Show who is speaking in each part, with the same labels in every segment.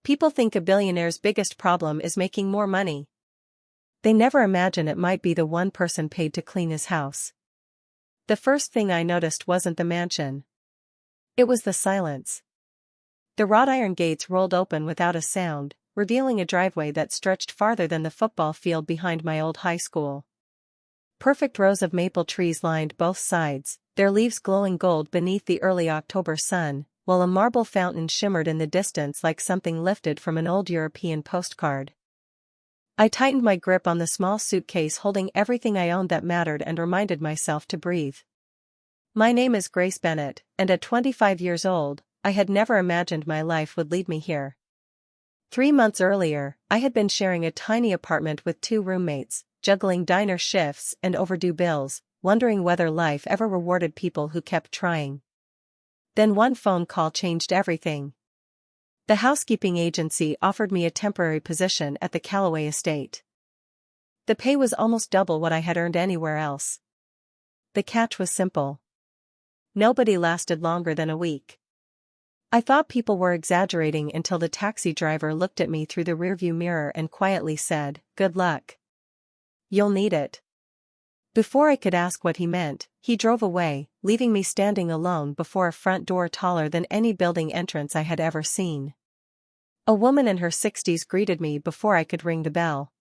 Speaker 1: People think a billionaire's biggest problem is making more money. They never imagine it might be the one person paid to clean his house. The first thing I noticed wasn't the mansion. It was the silence. The wrought iron gates rolled open without a sound, revealing a driveway that stretched farther than the football field behind my old high school. Perfect rows of maple trees lined both sides, their leaves glowing gold beneath the early October sun, while a marble fountain shimmered in the distance like something lifted from an old European postcard. I tightened my grip on the small suitcase holding everything I owned that mattered and reminded myself to breathe. My name is Grace Bennett, and at 25 years old, I had never imagined my life would lead me here. 3 months earlier, I had been sharing a tiny apartment with 2 roommates, juggling diner shifts and overdue bills, wondering whether life ever rewarded people who kept trying. Then one phone call changed everything. The housekeeping agency offered me a temporary position at the Callaway estate. The pay was almost double what I had earned anywhere else. The catch was simple. Nobody lasted longer than a week. I thought people were exaggerating until the taxi driver looked at me through the rearview mirror and quietly said, "Good luck. You'll need it." Before I could ask what he meant, he drove away, leaving me standing alone before a front door taller than any building entrance I had ever seen. A woman in her 60s greeted me before I could ring the bell.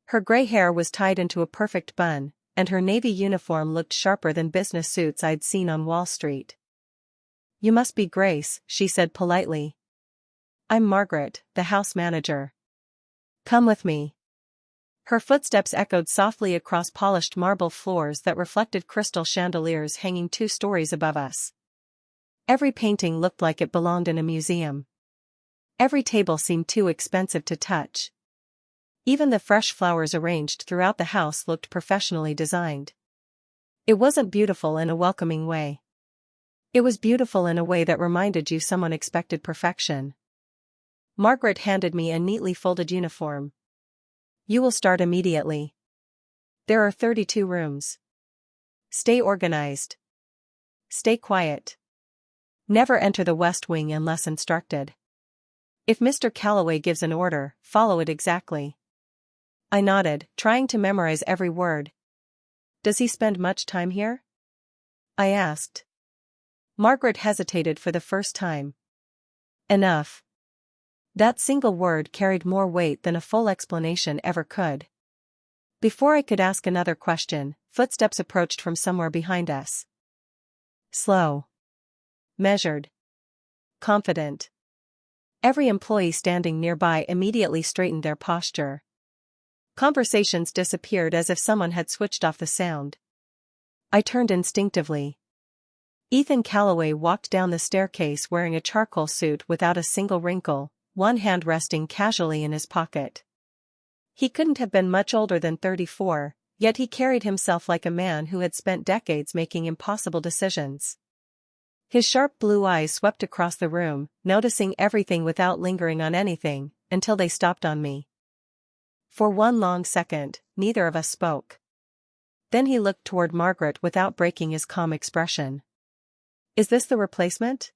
Speaker 1: Her gray hair was tied into a perfect bun, and her navy uniform looked sharper than business suits I'd seen on Wall Street. "You must be Grace," she said politely. "I'm Margaret, the house manager. Come with me." Her footsteps echoed softly across polished marble floors that reflected crystal chandeliers hanging 2 stories above us. Every painting looked like it belonged in a museum. Every table seemed too expensive to touch. Even the fresh flowers arranged throughout the house looked professionally designed. It wasn't beautiful in a welcoming way. It was beautiful in a way that reminded you someone expected perfection. Margaret handed me a neatly folded uniform. "You will start immediately. There are 32 rooms. Stay organized. Stay quiet. Never enter the West Wing unless instructed. If Mr. Callaway gives an order, follow it exactly." I nodded, trying to memorize every word. "Does he spend much time here?" I asked. Margaret hesitated for the first time. "Enough." That single word carried more weight than a full explanation ever could. Before I could ask another question, footsteps approached from somewhere behind us. Slow. Measured. Confident. Every employee standing nearby immediately straightened their posture. Conversations disappeared as if someone had switched off the sound. I turned instinctively. Ethan Callaway walked down the staircase wearing a charcoal suit without a single wrinkle, one hand resting casually in his pocket. He couldn't have been much older than 34, yet he carried himself like a man who had spent decades making impossible decisions. His sharp blue eyes swept across the room, noticing everything without lingering on anything, until they stopped on me. For one long second, neither of us spoke. Then he looked toward Margaret without breaking his calm expression. "Is this the replacement?"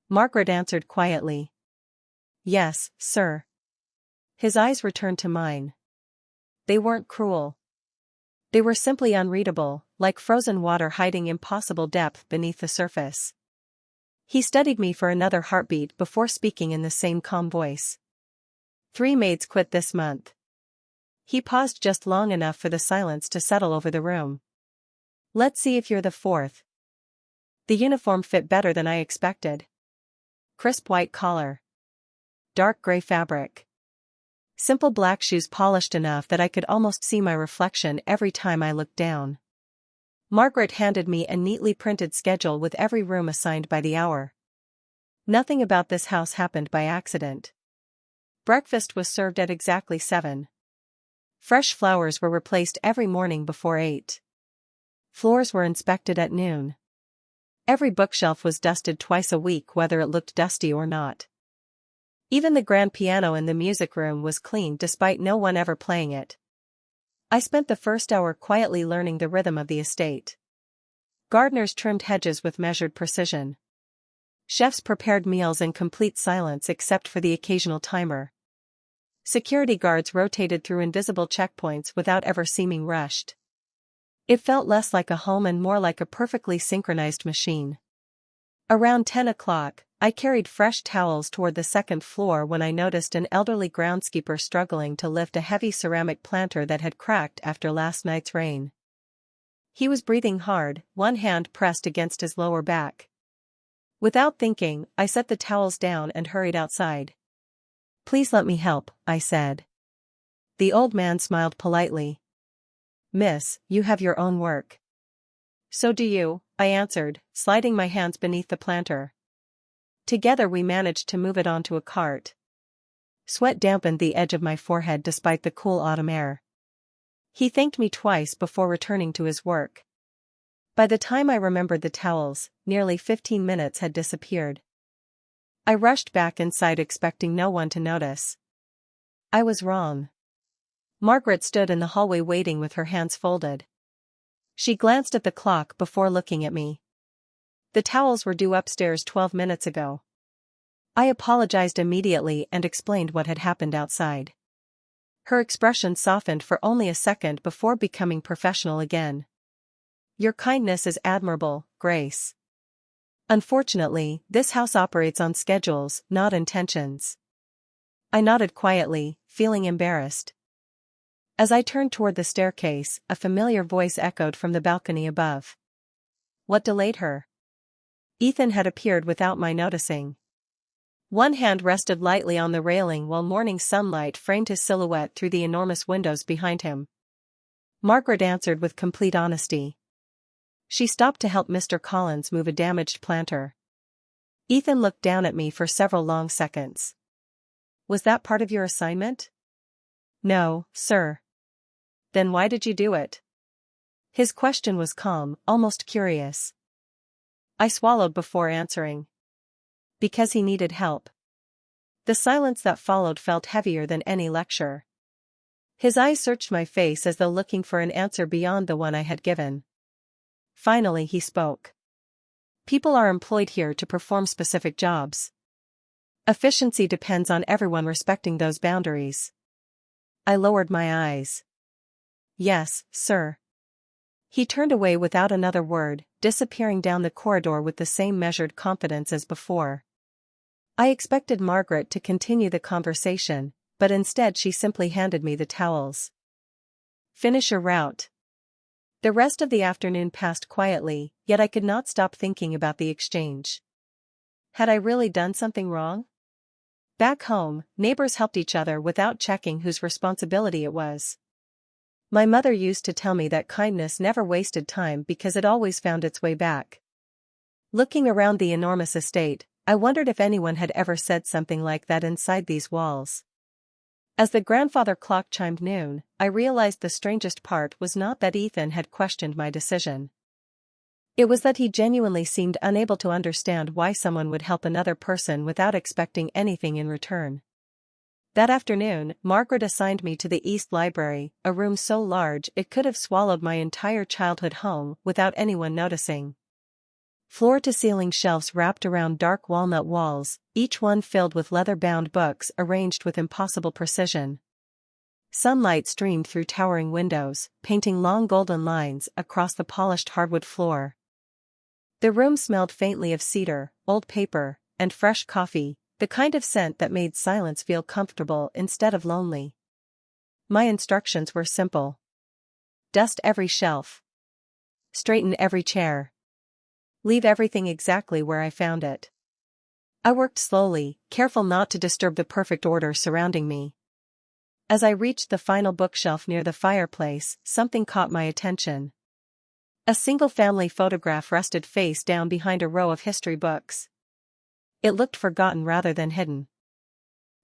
Speaker 1: Margaret answered quietly. "Yes, sir." His eyes returned to mine. They weren't cruel. They were simply unreadable, like frozen water hiding impossible depth beneath the surface. He studied me for another heartbeat before speaking in the same calm voice. 3 maids quit this month." He paused just long enough for the silence to settle over the room. "Let's see if you're the 4th. The uniform fit better than I expected. Crisp white collar. Dark gray fabric. Simple black shoes polished enough that I could almost see my reflection every time I looked down." Margaret handed me a neatly printed schedule with every room assigned by the hour. Nothing about this house happened by accident. Breakfast was served at exactly 7. Fresh flowers were replaced every morning before 8. Floors were inspected at noon. Every bookshelf was dusted twice a week whether it looked dusty or not. Even the grand piano in the music room was clean despite no one ever playing it. I spent the first hour quietly learning the rhythm of the estate. Gardeners trimmed hedges with measured precision. Chefs prepared meals in complete silence except for the occasional timer. Security guards rotated through invisible checkpoints without ever seeming rushed. It felt less like a home and more like a perfectly synchronized machine. Around 10 o'clock, I carried fresh towels toward the second floor when I noticed an elderly groundskeeper struggling to lift a heavy ceramic planter that had cracked after last night's rain. He was breathing hard, one hand pressed against his lower back. Without thinking, I set the towels down and hurried outside. "Please let me help," I said. The old man smiled politely. "Miss, you have your own work." "So do you," I answered, sliding my hands beneath the planter. Together we managed to move it onto a cart. Sweat dampened the edge of my forehead despite the cool autumn air. He thanked me twice before returning to his work. By the time I remembered the towels, nearly 15 minutes had disappeared. I rushed back inside expecting no one to notice. I was wrong. Margaret stood in the hallway waiting with her hands folded. She glanced at the clock before looking at me. "The towels were due upstairs 12 minutes ago." I apologized immediately and explained what had happened outside. Her expression softened for only a second before becoming professional again. "Your kindness is admirable, Grace. Unfortunately, this house operates on schedules, not intentions." I nodded quietly, feeling embarrassed. As I turned toward the staircase, a familiar voice echoed from the balcony above. "What delayed her?" Ethan had appeared without my noticing. One hand rested lightly on the railing while morning sunlight framed his silhouette through the enormous windows behind him. Margaret answered with complete honesty. She stopped to help Mr. Collins move a damaged planter. Ethan looked down at me for several long seconds. "Was that part of your assignment?" "No, sir." "Then why did you do it?" His question was calm, almost curious. I swallowed before answering. "Because he needed help." The silence that followed felt heavier than any lecture. His eyes searched my face as though looking for an answer beyond the one I had given. Finally he spoke. "People are employed here to perform specific jobs. Efficiency depends on everyone respecting those boundaries." I lowered my eyes. "Yes, sir." He turned away without another word, disappearing down the corridor with the same measured confidence as before. I expected Margaret to continue the conversation, but instead she simply handed me the towels. "Finish your route." The rest of the afternoon passed quietly, yet I could not stop thinking about the exchange. Had I really done something wrong? Back home, neighbors helped each other without checking whose responsibility it was. My mother used to tell me that kindness never wasted time because it always found its way back. Looking around the enormous estate, I wondered if anyone had ever said something like that inside these walls. As the grandfather clock chimed noon, I realized the strangest part was not that Ethan had questioned my decision. It was that he genuinely seemed unable to understand why someone would help another person without expecting anything in return. That afternoon, Margaret assigned me to the East Library, a room so large it could have swallowed my entire childhood home without anyone noticing. Floor-to-ceiling shelves wrapped around dark walnut walls, each one filled with leather-bound books arranged with impossible precision. Sunlight streamed through towering windows, painting long golden lines across the polished hardwood floor. The room smelled faintly of cedar, old paper, and fresh coffee, the kind of scent that made silence feel comfortable instead of lonely. My instructions were simple. Dust every shelf. Straighten every chair. Leave everything exactly where I found it. I worked slowly, careful not to disturb the perfect order surrounding me. As I reached the final bookshelf near the fireplace, something caught my attention. A single family photograph rested face down behind a row of history books. It looked forgotten rather than hidden.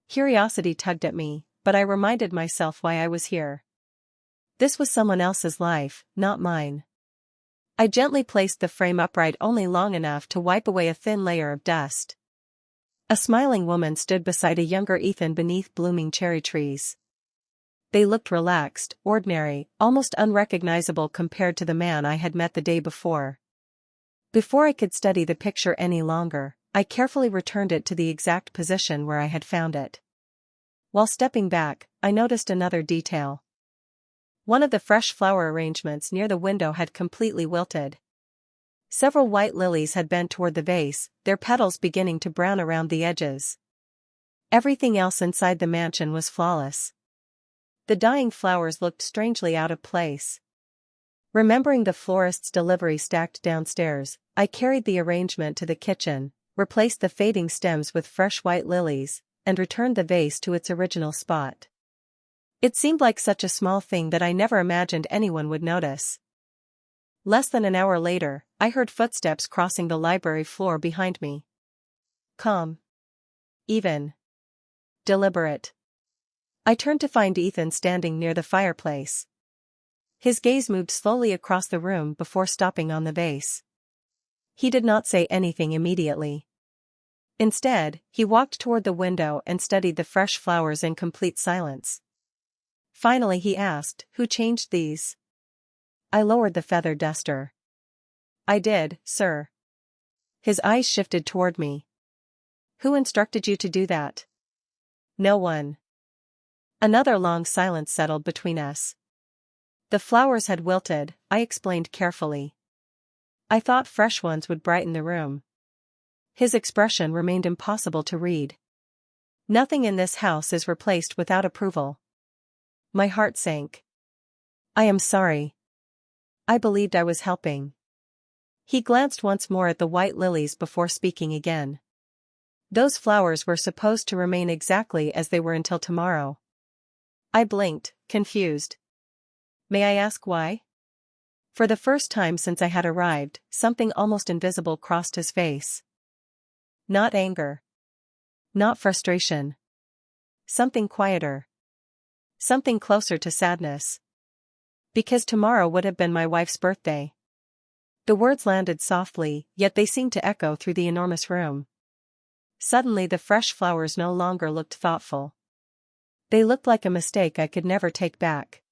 Speaker 1: Curiosity tugged at me, but I reminded myself why I was here. This was someone else's life, not mine. I gently placed the frame upright only long enough to wipe away a thin layer of dust. A smiling woman stood beside a younger Ethan beneath blooming cherry trees. They looked relaxed, ordinary, almost unrecognizable compared to the man I had met the day before. Before I could study the picture any longer, I carefully returned it to the exact position where I had found it. While stepping back, I noticed another detail. One of the fresh flower arrangements near the window had completely wilted. Several white lilies had bent toward the vase, their petals beginning to brown around the edges. Everything else inside the mansion was flawless. The dying flowers looked strangely out of place. Remembering the florist's delivery stacked downstairs, I carried the arrangement to the kitchen, replaced the fading stems with fresh white lilies, and returned the vase to its original spot. It seemed like such a small thing that I never imagined anyone would notice. Less than an hour later, I heard footsteps crossing the library floor behind me. Calm. Even. Deliberate. I turned to find Ethan standing near the fireplace. His gaze moved slowly across the room before stopping on the vase. He did not say anything immediately. Instead, he walked toward the window and studied the fresh flowers in complete silence. Finally he asked, "Who changed these?" I lowered the feather duster. "I did, sir." His eyes shifted toward me. "Who instructed you to do that?" "No one." Another long silence settled between us. "The flowers had wilted," I explained carefully. "I thought fresh ones would brighten the room." His expression remained impossible to read. "Nothing in this house is replaced without approval." My heart sank. "I am sorry. I believed I was helping." He glanced once more at the white lilies before speaking again. "Those flowers were supposed to remain exactly as they were until tomorrow." I blinked, confused. "May I ask why?" For the first time since I had arrived, something almost invisible crossed his face. Not anger. Not frustration. Something quieter. Something closer to sadness. "Because tomorrow would have been my wife's birthday." The words landed softly, yet they seemed to echo through the enormous room. Suddenly the fresh flowers no longer looked thoughtful. They looked like a mistake I could never take back.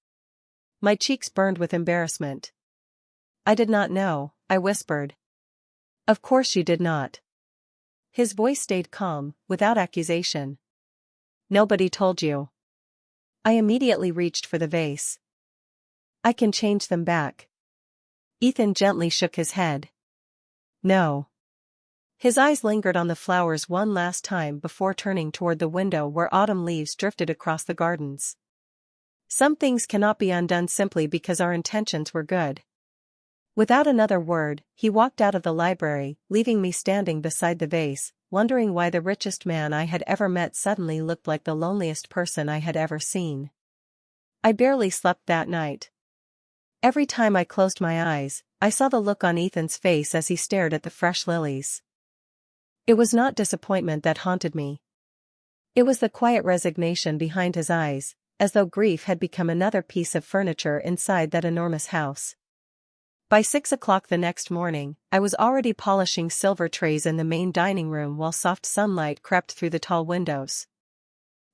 Speaker 1: My cheeks burned with embarrassment. "I did not know," I whispered. "Of course you did not." His voice stayed calm, without accusation. "Nobody told you." I immediately reached for the vase. "I can change them back." Ethan gently shook his head. "No." His eyes lingered on the flowers one last time before turning toward the window where autumn leaves drifted across the gardens. "Some things cannot be undone simply because our intentions were good." Without another word, he walked out of the library, leaving me standing beside the vase, wondering why the richest man I had ever met suddenly looked like the loneliest person I had ever seen. I barely slept that night. Every time I closed my eyes, I saw the look on Ethan's face as he stared at the fresh lilies. It was not disappointment that haunted me. It was the quiet resignation behind his eyes, as though grief had become another piece of furniture inside that enormous house. By 6 o'clock the next morning, I was already polishing silver trays in the main dining room while soft sunlight crept through the tall windows.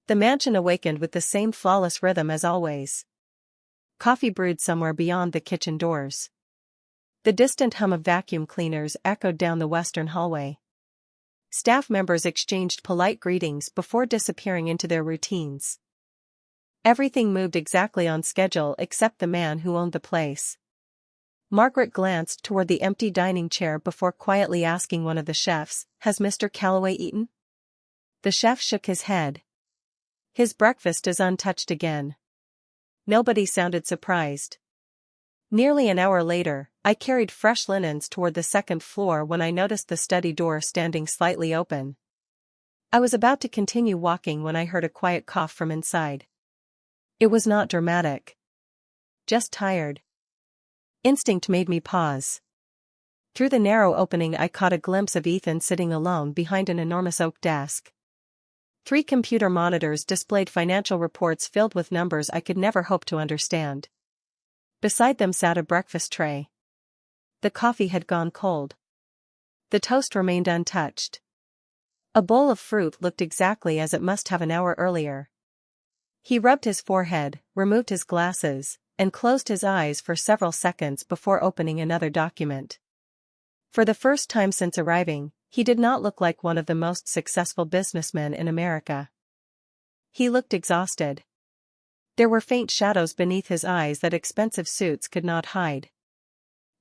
Speaker 1: The mansion awakened with the same flawless rhythm as always. Coffee brewed somewhere beyond the kitchen doors. The distant hum of vacuum cleaners echoed down the western hallway. Staff members exchanged polite greetings before disappearing into their routines. Everything moved exactly on schedule except the man who owned the place. Margaret glanced toward the empty dining chair before quietly asking one of the chefs, "Has Mr. Calloway eaten?" The chef shook his head. "His breakfast is untouched again." Nobody sounded surprised. Nearly an hour later, I carried fresh linens toward the second floor when I noticed the study door standing slightly open. I was about to continue walking when I heard a quiet cough from inside. It was not dramatic. Just tired. Instinct made me pause. Through the narrow opening I caught a glimpse of Ethan sitting alone behind an enormous oak desk. 3 computer monitors displayed financial reports filled with numbers I could never hope to understand. Beside them sat a breakfast tray. The coffee had gone cold. The toast remained untouched. A bowl of fruit looked exactly as it must have an hour earlier. He rubbed his forehead, removed his glasses, and closed his eyes for several seconds before opening another document. For the first time since arriving, He did not look like one of the most successful businessmen in America. He looked exhausted. There were faint shadows beneath his eyes that expensive suits could not hide.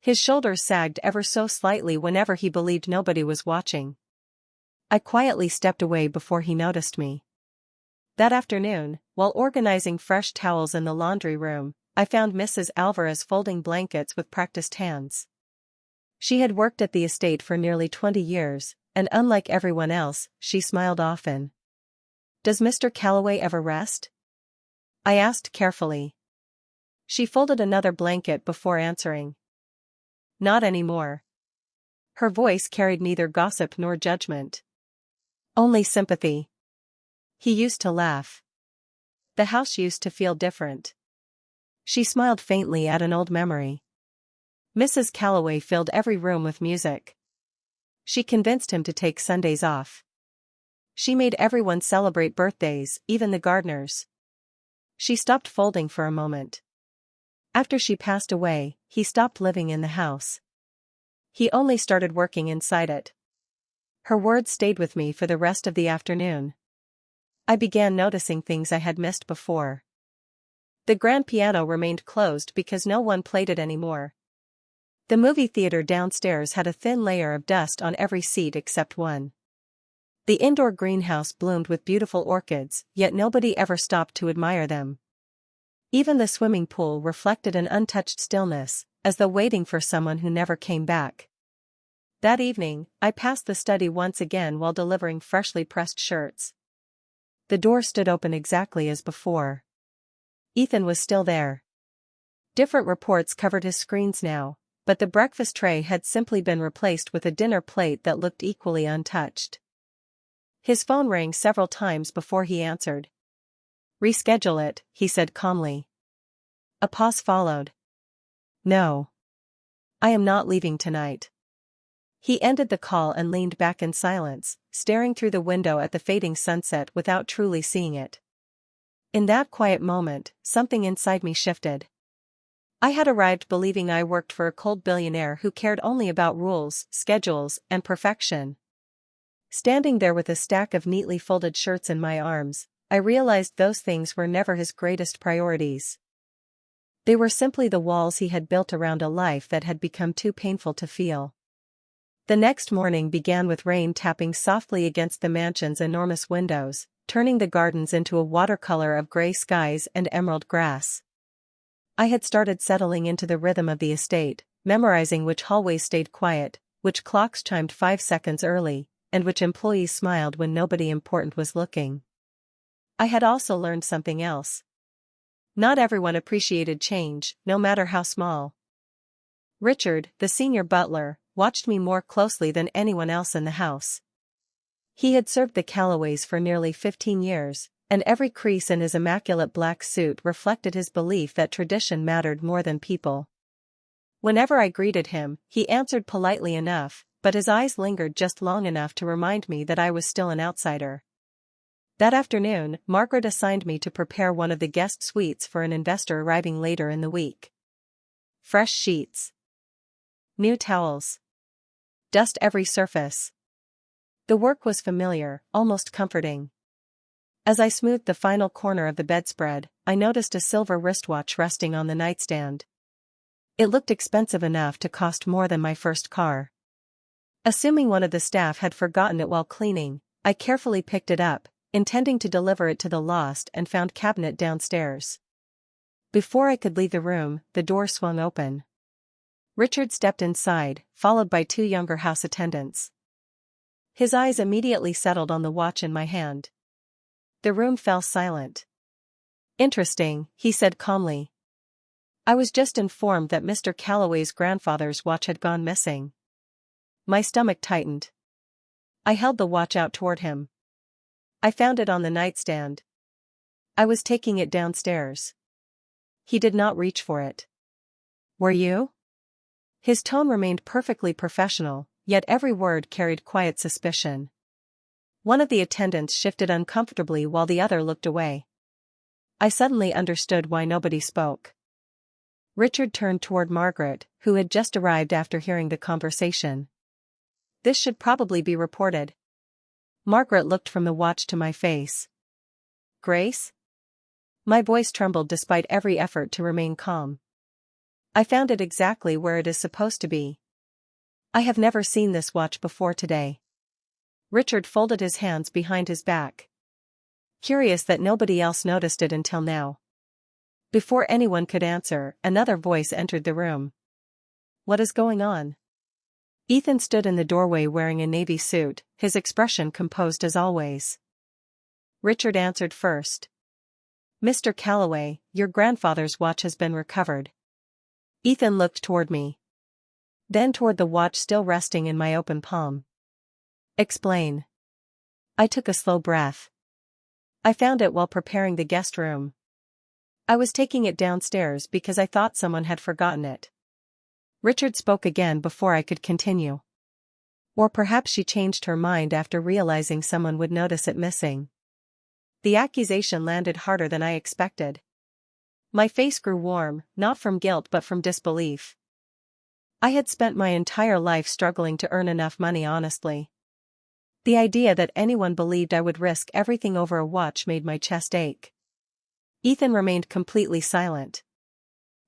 Speaker 1: His shoulders sagged ever so slightly whenever he believed nobody was watching. I quietly stepped away before he noticed me. That afternoon, while organizing fresh towels in the laundry room, I found Mrs. Alvarez folding blankets with practiced hands. She had worked at the estate for nearly 20 years, and unlike everyone else, she smiled often. "Does Mr. Calloway ever rest?" I asked carefully. She folded another blanket before answering. "Not anymore." Her voice carried neither gossip nor judgment. Only sympathy. He used to laugh. The house used to feel different. She smiled faintly at an old memory. Mrs. Calloway filled every room with music. She convinced him to take Sundays off. She made everyone celebrate birthdays, even the gardeners. She stopped folding for a moment. After she passed away, he stopped living in the house. He only started working inside it. Her words stayed with me for the rest of the afternoon. I began noticing things I had missed before. The grand piano remained closed because no one played it anymore. The movie theater downstairs had a thin layer of dust on every seat except one. The indoor greenhouse bloomed with beautiful orchids, yet nobody ever stopped to admire them. Even the swimming pool reflected an untouched stillness, as though waiting for someone who never came back. That evening, I passed the study once again while delivering freshly pressed shirts. The door stood open exactly as before. Ethan was still there. Different reports covered his screens now, but the breakfast tray had simply been replaced with a dinner plate that looked equally untouched. His phone rang several times before he answered. "Reschedule it," he said calmly. A pause followed. "No. I am not leaving tonight." He ended the call and leaned back in silence, staring through the window at the fading sunset without truly seeing it. In that quiet moment, something inside me shifted. I had arrived believing I worked for a cold billionaire who cared only about rules, schedules, and perfection. Standing there with a stack of neatly folded shirts in my arms, I realized those things were never his greatest priorities. They were simply the walls he had built around a life that had become too painful to feel. The next morning began with rain tapping softly against the mansion's enormous windows, turning the gardens into a watercolor of gray skies and emerald grass. I had started settling into the rhythm of the estate, memorizing which hallways stayed quiet, which clocks chimed 5 seconds early, and which employees smiled when nobody important was looking. I had also learned something else. Not everyone appreciated change, no matter how small. Richard, the senior butler, watched me more closely than anyone else in the house. He had served the Calloways for nearly 15 years, and every crease in his immaculate black suit reflected his belief that tradition mattered more than people. Whenever I greeted him, he answered politely enough, but his eyes lingered just long enough to remind me that I was still an outsider. That afternoon, Margaret assigned me to prepare one of the guest suites for an investor arriving later in the week. Fresh sheets. New towels. Dust every surface. The work was familiar, almost comforting. As I smoothed the final corner of the bedspread, I noticed a silver wristwatch resting on the nightstand. It looked expensive enough to cost more than my first car. Assuming one of the staff had forgotten it while cleaning, I carefully picked it up, intending to deliver it to the lost and found cabinet downstairs. Before I could leave the room, the door swung open. Richard stepped inside, followed by 2 younger house attendants. His eyes immediately settled on the watch in my hand. The room fell silent. "Interesting," he said calmly. "I was just informed that Mr. Calloway's grandfather's watch had gone missing." My stomach tightened. I held the watch out toward him. "I found it on the nightstand. I was taking it downstairs." He did not reach for it. "Were you?" His tone remained perfectly professional, yet every word carried quiet suspicion. One of the attendants shifted uncomfortably while the other looked away. I suddenly understood why nobody spoke. Richard turned toward Margaret, who had just arrived after hearing the conversation. This should probably be reported. Margaret looked from the watch to my face. Grace? My voice trembled despite every effort to remain calm. I found it exactly where it is supposed to be. I have never seen this watch before today. Richard folded his hands behind his back. Curious that nobody else noticed it until now. Before anyone could answer, another voice entered the room. What is going on? Ethan stood in the doorway wearing a navy suit, his expression composed as always. Richard answered first. Mr. Calloway, your grandfather's watch has been recovered. Ethan looked toward me. Then toward the watch still resting in my open palm. Explain. I took a slow breath. I found it while preparing the guest room. I was taking it downstairs because I thought someone had forgotten it. Richard spoke again before I could continue. Or perhaps she changed her mind after realizing someone would notice it missing. The accusation landed harder than I expected. My face grew warm, not from guilt but from disbelief. I had spent my entire life struggling to earn enough money honestly. The idea that anyone believed I would risk everything over a watch made my chest ache. Ethan remained completely silent.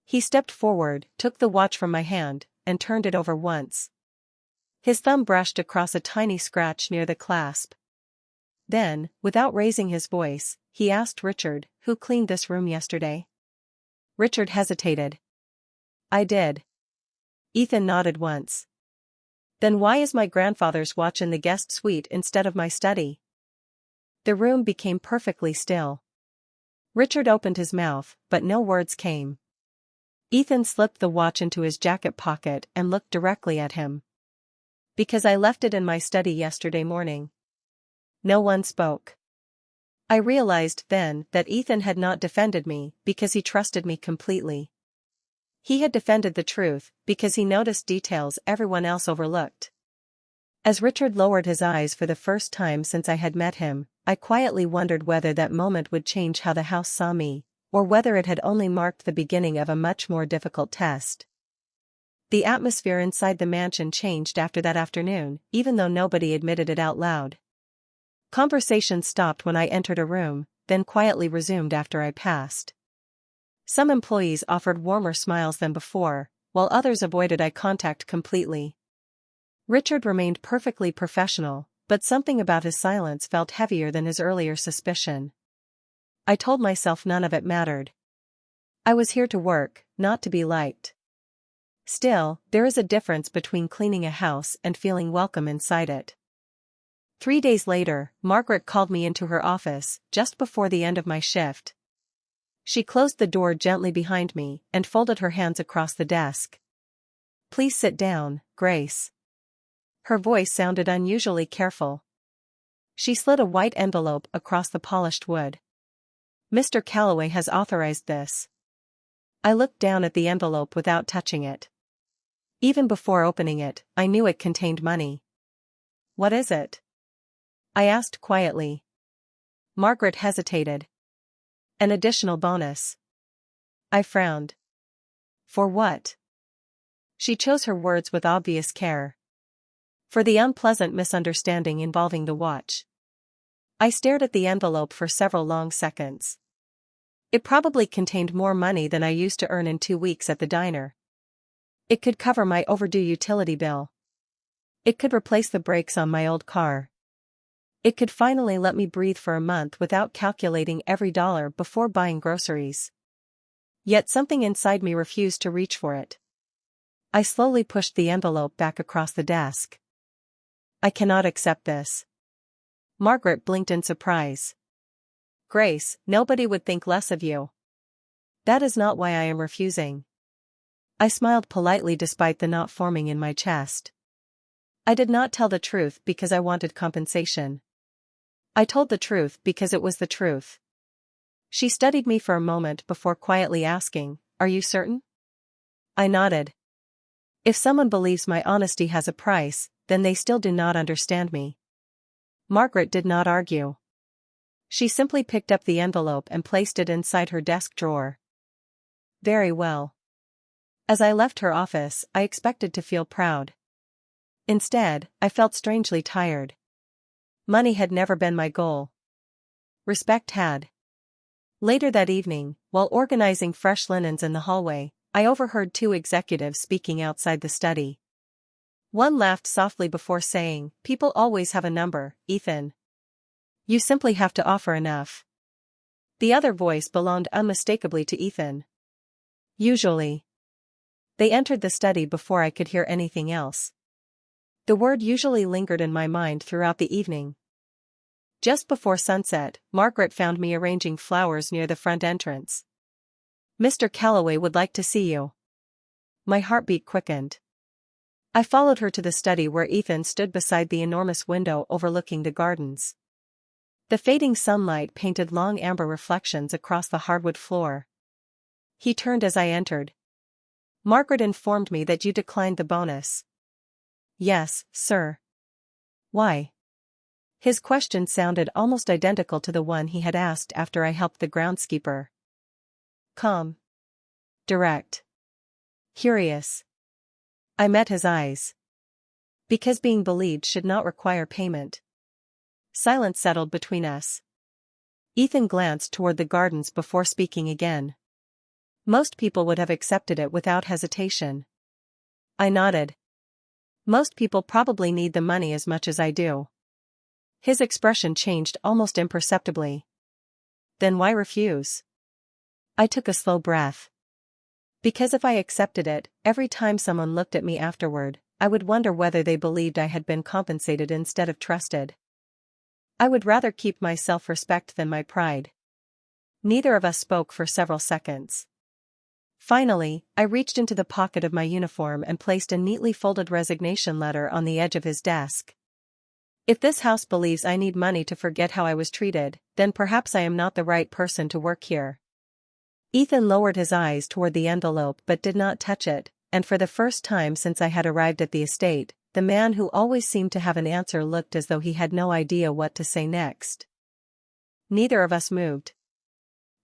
Speaker 1: He stepped forward, took the watch from my hand, and turned it over once. His thumb brushed across a tiny scratch near the clasp. Then, without raising his voice, he asked Richard, "Who cleaned this room yesterday?" Richard hesitated. "I did." Ethan nodded once. "Then why is my grandfather's watch in the guest suite instead of my study?" The room became perfectly still. Richard opened his mouth, but no words came. Ethan slipped the watch into his jacket pocket and looked directly at him. "Because I left it in my study yesterday morning." No one spoke. I realized then that Ethan had not defended me because he trusted me completely. He had defended the truth because he noticed details everyone else overlooked. As Richard lowered his eyes for the first time since I had met him, I quietly wondered whether that moment would change how the house saw me, or whether it had only marked the beginning of a much more difficult test. The atmosphere inside the mansion changed after that afternoon, even though nobody admitted it out loud. Conversation stopped when I entered a room, then quietly resumed after I passed. Some employees offered warmer smiles than before, while others avoided eye contact completely. Richard remained perfectly professional, but something about his silence felt heavier than his earlier suspicion. I told myself none of it mattered. I was here to work, not to be liked. Still, there is a difference between cleaning a house and feeling welcome inside it. 3 days later, Margaret called me into her office, just before the end of my shift. She closed the door gently behind me and folded her hands across the desk. "Please sit down, Grace." Her voice sounded unusually careful. She slid a white envelope across the polished wood. "Mr. Calloway has authorized this." I looked down at the envelope without touching it. Even before opening it, I knew it contained money. "What is it?" I asked quietly. Margaret hesitated. "An additional bonus." I frowned. "For what?" She chose her words with obvious care. "For the unpleasant misunderstanding involving the watch." I stared at the envelope for several long seconds. It probably contained more money than I used to earn in 2 weeks at the diner. It could cover my overdue utility bill. It could replace the brakes on my old car. It could finally let me breathe for a month without calculating every dollar before buying groceries. Yet something inside me refused to reach for it. I slowly pushed the envelope back across the desk. "I cannot accept this." Margaret blinked in surprise. "Grace, nobody would think less of you." "That is not why I am refusing." I smiled politely despite the knot forming in my chest. I did not tell the truth because I wanted compensation. I told the truth because it was the truth. She studied me for a moment before quietly asking, "Are you certain?" I nodded. If someone believes my honesty has a price, then they still do not understand me. Margaret did not argue. She simply picked up the envelope and placed it inside her desk drawer. "Very well." As I left her office, I expected to feel proud. Instead, I felt strangely tired. Money had never been my goal. Respect had. Later that evening, while organizing fresh linens in the hallway, I overheard two executives speaking outside the study. One laughed softly before saying, "People always have a number, Ethan. You simply have to offer enough." The other voice belonged unmistakably to Ethan. Usually. They entered the study before I could hear anything else. The word usually lingered in my mind throughout the evening. Just before sunset, Margaret found me arranging flowers near the front entrance. "Mr. Calloway would like to see you." My heartbeat quickened. I followed her to the study where Ethan stood beside the enormous window overlooking the gardens. The fading sunlight painted long amber reflections across the hardwood floor. He turned as I entered. "Margaret informed me that you declined the bonus." "Yes, sir." "Why?" His question sounded almost identical to the one he had asked after I helped the groundskeeper. Calm. Direct. Curious. I met his eyes. "Because being believed should not require payment." Silence settled between us. Ethan glanced toward the gardens before speaking again. "Most people would have accepted it without hesitation." I nodded. "Most people probably need the money as much as I do." His expression changed almost imperceptibly. "Then why refuse?" I took a slow breath. "Because if I accepted it, every time someone looked at me afterward, I would wonder whether they believed I had been compensated instead of trusted. I would rather keep my self-respect than my pride." Neither of us spoke for several seconds. Finally, I reached into the pocket of my uniform and placed a neatly folded resignation letter on the edge of his desk. "If this house believes I need money to forget how I was treated, then perhaps I am not the right person to work here." Ethan lowered his eyes toward the envelope but did not touch it, and for the first time since I had arrived at the estate, the man who always seemed to have an answer looked as though he had no idea what to say next. Neither of us moved.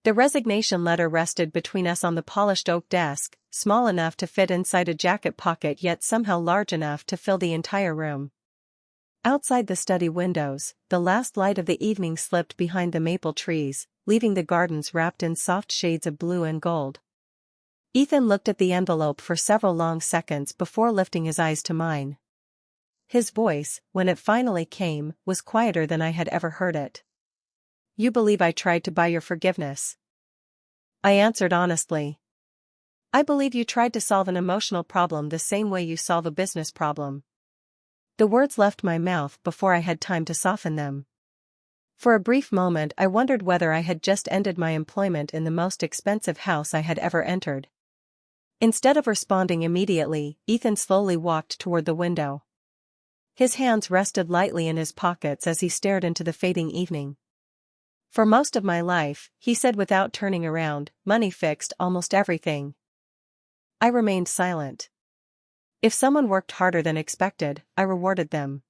Speaker 1: The resignation letter rested between us on the polished oak desk, small enough to fit inside a jacket pocket yet somehow large enough to fill the entire room. Outside the study windows, the last light of the evening slipped behind the maple trees, leaving the gardens wrapped in soft shades of blue and gold. Ethan looked at the envelope for several long seconds before lifting his eyes to mine. His voice, when it finally came, was quieter than I had ever heard it. "You believe I tried to buy your forgiveness?" I answered honestly. "I believe you tried to solve an emotional problem the same way you solve a business problem." The words left my mouth before I had time to soften them. For a brief moment I wondered whether I had just ended my employment in the most expensive house I had ever entered. Instead of responding immediately, Ethan slowly walked toward the window. His hands rested lightly in his pockets as he stared into the fading evening. "For most of my life," he said without turning around, "money fixed almost everything." I remained silent. If someone worked harder than expected, I rewarded them.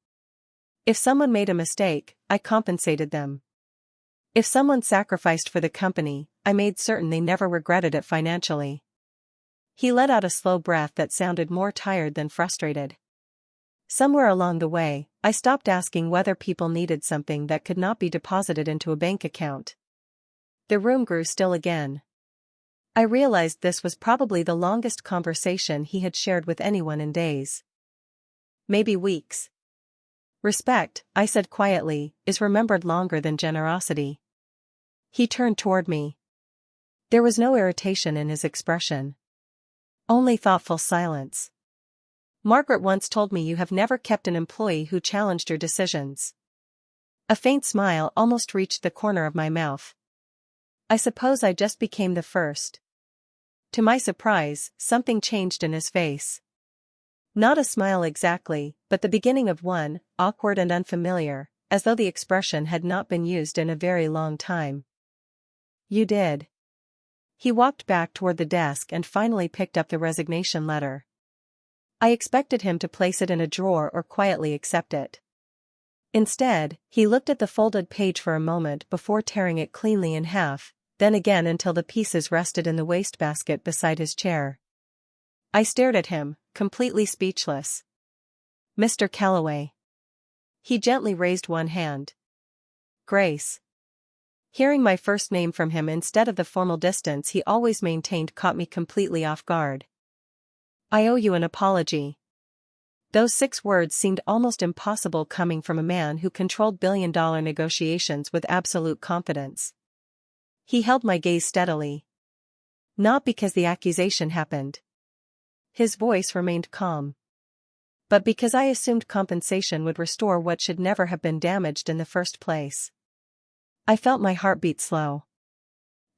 Speaker 1: If someone made a mistake, I compensated them. If someone sacrificed for the company, I made certain they never regretted it financially. He let out a slow breath that sounded more tired than frustrated. Somewhere along the way, I stopped asking whether people needed something that could not be deposited into a bank account. The room grew still again. I realized this was probably the longest conversation he had shared with anyone in days. Maybe weeks. "Respect," I said quietly, "is remembered longer than generosity." He turned toward me. There was no irritation in his expression. Only thoughtful silence. "Margaret once told me you have never kept an employee who challenged your decisions." A faint smile almost reached the corner of my mouth. "I suppose I just became the first." To my surprise, something changed in his face. Not a smile exactly, but the beginning of one, awkward and unfamiliar, as though the expression had not been used in a very long time. "You did." He walked back toward the desk and finally picked up the resignation letter. I expected him to place it in a drawer or quietly accept it. Instead, he looked at the folded page for a moment before tearing it cleanly in half, then again until the pieces rested in the wastebasket beside his chair. I stared at him, completely speechless. Mr. Calloway. He gently raised one hand. Grace. Hearing my first name from him instead of the formal distance he always maintained caught me completely off guard. I owe you an apology. Those 6 words seemed almost impossible coming from a man who controlled billion-dollar negotiations with absolute confidence. He held my gaze steadily. Not because the accusation happened. His voice remained calm. But because I assumed compensation would restore what should never have been damaged in the first place. I felt my heart beat slow.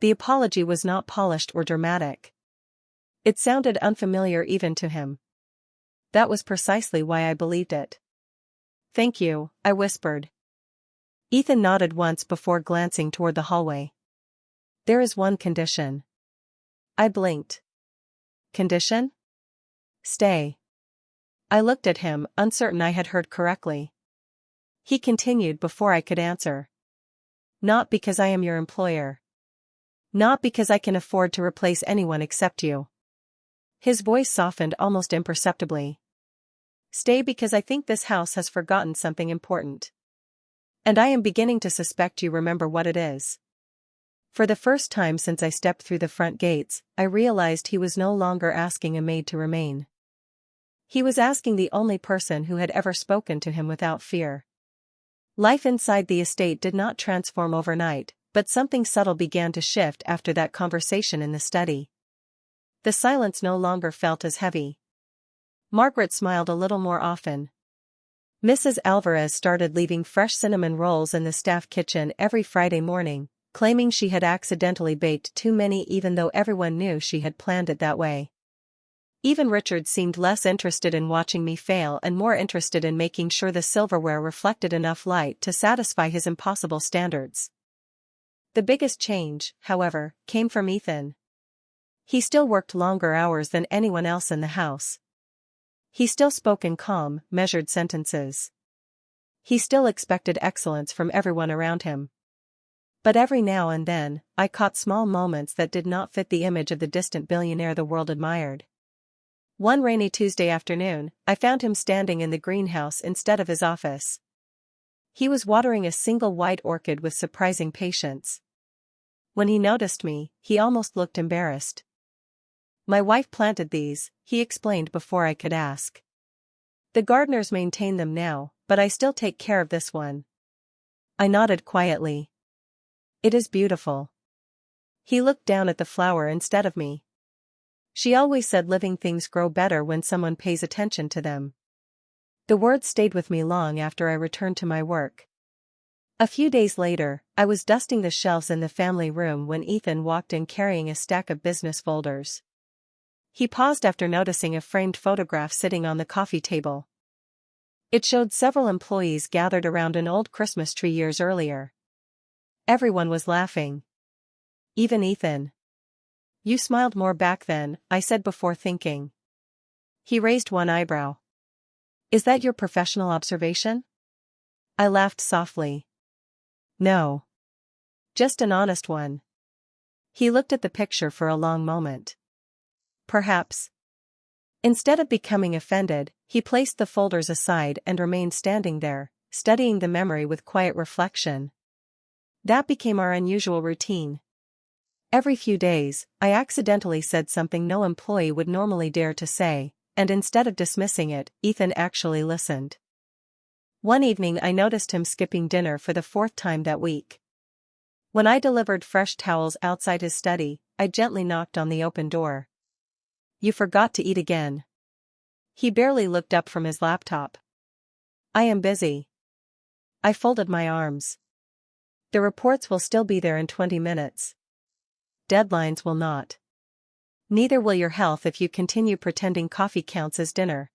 Speaker 1: The apology was not polished or dramatic. It sounded unfamiliar even to him. That was precisely why I believed it. Thank you, I whispered. Ethan nodded once before glancing toward the hallway. There is one condition. I blinked. Condition? Stay. I looked at him, uncertain I had heard correctly. He continued before I could answer. Not because I am your employer. Not because I can afford to replace anyone except you. His voice softened almost imperceptibly. Stay because I think this house has forgotten something important. And I am beginning to suspect you remember what it is. For the first time since I stepped through the front gates, I realized he was no longer asking a maid to remain. He was asking the only person who had ever spoken to him without fear. Life inside the estate did not transform overnight, but something subtle began to shift after that conversation in the study. The silence no longer felt as heavy. Margaret smiled a little more often. Mrs. Alvarez started leaving fresh cinnamon rolls in the staff kitchen every Friday morning, claiming she had accidentally baked too many even though everyone knew she had planned it that way. Even Richard seemed less interested in watching me fail and more interested in making sure the silverware reflected enough light to satisfy his impossible standards. The biggest change, however, came from Ethan. He still worked longer hours than anyone else in the house. He still spoke in calm, measured sentences. He still expected excellence from everyone around him. But every now and then, I caught small moments that did not fit the image of the distant billionaire the world admired. One rainy Tuesday afternoon, I found him standing in the greenhouse instead of his office. He was watering a single white orchid with surprising patience. When he noticed me, he almost looked embarrassed. My wife planted these, he explained before I could ask. The gardeners maintain them now, but I still take care of this one. I nodded quietly. It is beautiful. He looked down at the flower instead of me. She always said living things grow better when someone pays attention to them. The words stayed with me long after I returned to my work. A few days later, I was dusting the shelves in the family room when Ethan walked in carrying a stack of business folders. He paused after noticing a framed photograph sitting on the coffee table. It showed several employees gathered around an old Christmas tree years earlier. Everyone was laughing. Even Ethan. You smiled more back then, I said before thinking. He raised one eyebrow. Is that your professional observation? I laughed softly. No. Just an honest one. He looked at the picture for a long moment. Perhaps. Instead of becoming offended, he placed the folders aside and remained standing there, studying the memory with quiet reflection. That became our unusual routine. Every few days, I accidentally said something no employee would normally dare to say, and instead of dismissing it, Ethan actually listened. One evening I noticed him skipping dinner for the 4th time that week. When I delivered fresh towels outside his study, I gently knocked on the open door. You forgot to eat again. He barely looked up from his laptop. I am busy. I folded my arms. The reports will still be there in 20 minutes. Deadlines will not. Neither will your health if you continue pretending coffee counts as dinner.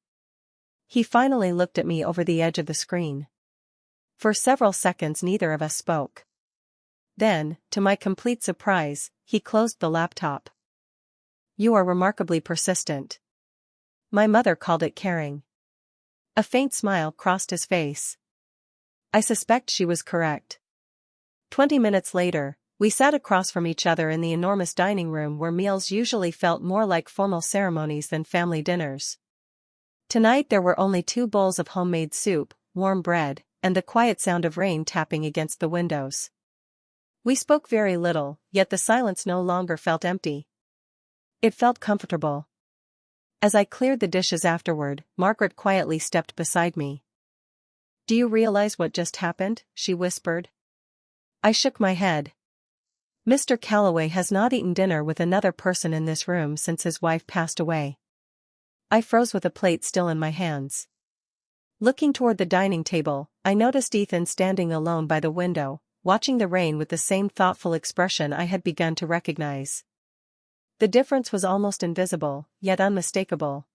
Speaker 1: He finally looked at me over the edge of the screen. For several seconds neither of us spoke. Then, to my complete surprise, he closed the laptop. You are remarkably persistent. My mother called it caring. A faint smile crossed his face. I suspect she was correct. 20 minutes later, we sat across from each other in the enormous dining room where meals usually felt more like formal ceremonies than family dinners. Tonight there were only 2 bowls of homemade soup, warm bread, and the quiet sound of rain tapping against the windows. We spoke very little, yet the silence no longer felt empty. It felt comfortable. As I cleared the dishes afterward, Margaret quietly stepped beside me. "Do you realize what just happened?" she whispered. I shook my head. "Mr. Calloway has not eaten dinner with another person in this room since his wife passed away." I froze with a plate still in my hands. Looking toward the dining table, I noticed Ethan standing alone by the window, watching the rain with the same thoughtful expression I had begun to recognize. The difference was almost invisible, yet unmistakable.